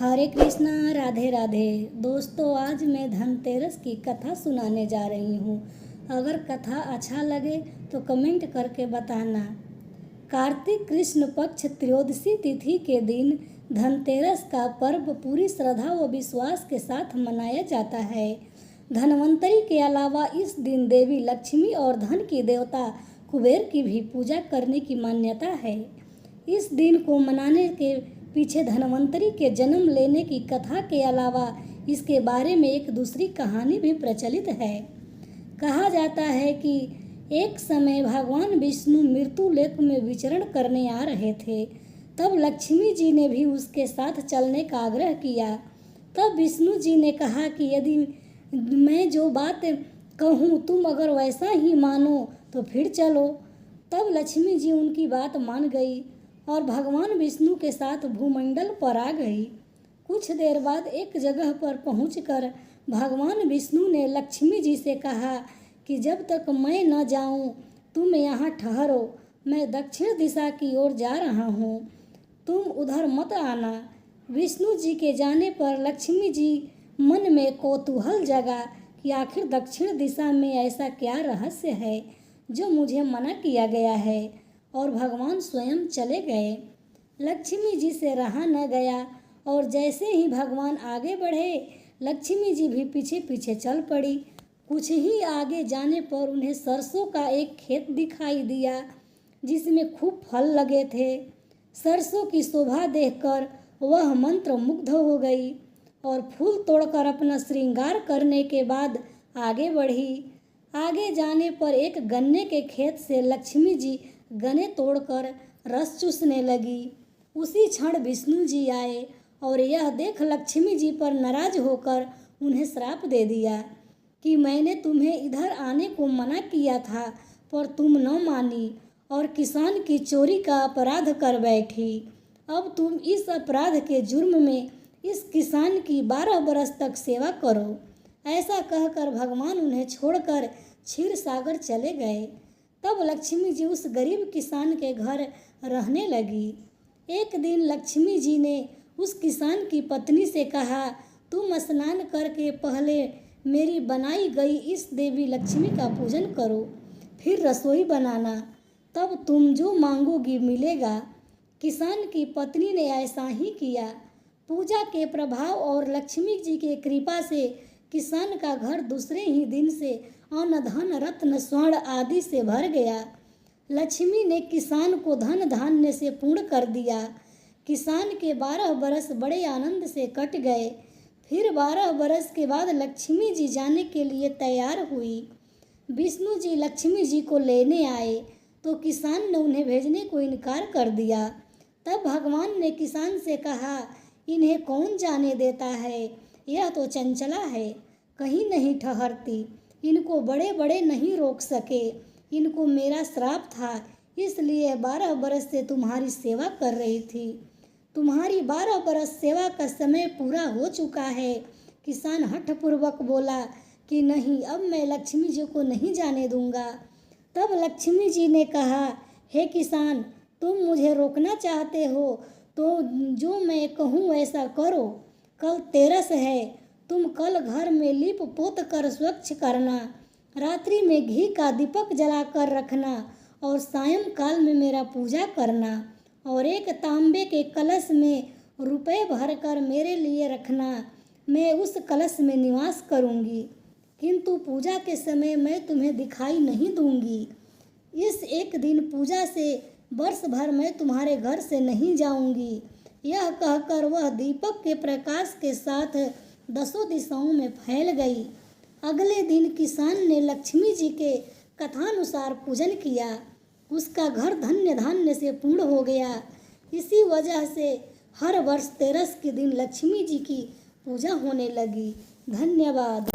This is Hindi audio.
हरे कृष्णा, राधे राधे। दोस्तों, आज मैं धनतेरस की कथा सुनाने जा रही हूँ। अगर कथा अच्छा लगे तो कमेंट करके बताना। कार्तिक कृष्ण पक्ष त्रयोदशी तिथि के दिन धनतेरस का पर्व पूरी श्रद्धा व विश्वास के साथ मनाया जाता है। धनवंतरी के अलावा इस दिन देवी लक्ष्मी और धन की देवता कुबेर की भी पूजा करने की मान्यता है। इस दिन को मनाने के पीछे धनवंतरी के जन्म लेने की कथा के अलावा इसके बारे में एक दूसरी कहानी भी प्रचलित है। कहा जाता है कि एक समय भगवान विष्णु मृत्यु लोक में विचरण करने आ रहे थे। तब लक्ष्मी जी ने भी उसके साथ चलने का आग्रह किया। तब विष्णु जी ने कहा कि यदि मैं जो बात कहूँ तुम अगर वैसा ही मानो तो फिर चलो। तब लक्ष्मी जी उनकी बात मान गई और भगवान विष्णु के साथ भूमंडल पर आ गई। कुछ देर बाद एक जगह पर पहुंचकर भगवान विष्णु ने लक्ष्मी जी से कहा कि जब तक मैं न जाऊं तुम यहाँ ठहरो, मैं दक्षिण दिशा की ओर जा रहा हूँ, तुम उधर मत आना। विष्णु जी के जाने पर लक्ष्मी जी मन में कौतूहल जगा कि आखिर दक्षिण दिशा में ऐसा क्या रहस्य है जो मुझे मना किया गया है, और भगवान स्वयं चले गए। लक्ष्मी जी से रहा न गया और जैसे ही भगवान आगे बढ़े लक्ष्मी जी भी पीछे पीछे चल पड़ी। कुछ ही आगे जाने पर उन्हें सरसों का एक खेत दिखाई दिया जिसमें खूब फल लगे थे। सरसों की शोभा देखकर वह मंत्र मुग्ध हो गई और फूल तोड़कर अपना श्रृंगार करने के बाद आगे बढ़ी। आगे जाने पर एक गन्ने के खेत से लक्ष्मी जी गन्ने तोड़कर रस चूसने लगी। उसी क्षण विष्णु जी आए और यह देख लक्ष्मी जी पर नाराज होकर उन्हें श्राप दे दिया कि मैंने तुम्हें इधर आने को मना किया था पर तुम न मानी और किसान की चोरी का अपराध कर बैठी। अब तुम इस अपराध के जुर्म में इस किसान की 12 बरस तक सेवा करो। ऐसा कहकर भगवान उन्हें छोड़कर क्षीर सागर चले गए। तब लक्ष्मी जी उस गरीब किसान के घर रहने लगी। एक दिन लक्ष्मी जी ने उस किसान की पत्नी से कहा, तुम स्नान करके पहले मेरी बनाई गई इस देवी लक्ष्मी का पूजन करो, फिर रसोई बनाना, तब तुम जो मांगोगी मिलेगा। किसान की पत्नी ने ऐसा ही किया। पूजा के प्रभाव और लक्ष्मी जी के कृपा से किसान का घर दूसरे ही दिन से अन्न धन रत्न स्वर्ण आदि से भर गया। लक्ष्मी ने किसान को धन धान्य से पूर्ण कर दिया। किसान के 12 बरस बड़े आनंद से कट गए। फिर 12 बरस के बाद लक्ष्मी जी जाने के लिए तैयार हुई। विष्णु जी लक्ष्मी जी को लेने आए तो किसान ने उन्हें भेजने को इनकार कर दिया। तब भगवान ने किसान से कहा, इन्हें कौन जाने देता है, यह तो चंचला है, कहीं नहीं ठहरती, इनको बड़े बड़े नहीं रोक सके। इनको मेरा श्राप था, इसलिए 12 बरस से तुम्हारी सेवा कर रही थी। तुम्हारी 12 बरस सेवा का समय पूरा हो चुका है। किसान हठपूर्वक बोला कि नहीं, अब मैं लक्ष्मी जी को नहीं जाने दूंगा। तब लक्ष्मी जी ने कहा, हे किसान, तुम मुझे रोकना चाहते हो तो जो मैं कहूँ वैसा करो। कल तेरस है, तुम कल घर में लीप पोत कर स्वच्छ करना, रात्रि में घी का दीपक जलाकर रखना और सायंकाल में मेरा पूजा करना और एक तांबे के कलश में रुपए भरकर मेरे लिए रखना। मैं उस कलश में निवास करूंगी, किंतु पूजा के समय मैं तुम्हें दिखाई नहीं दूंगी। इस एक दिन पूजा से वर्ष भर मैं तुम्हारे घर से नहीं जाऊंगी। यह कहकर वह दीपक के प्रकाश के साथ 10 दिशाओं में फैल गई। अगले दिन किसान ने लक्ष्मी जी के कथानुसार पूजन किया। उसका घर धन्य धान्य से पूर्ण हो गया। इसी वजह से हर वर्ष तेरस के दिन लक्ष्मी जी की पूजा होने लगी। धन्यवाद।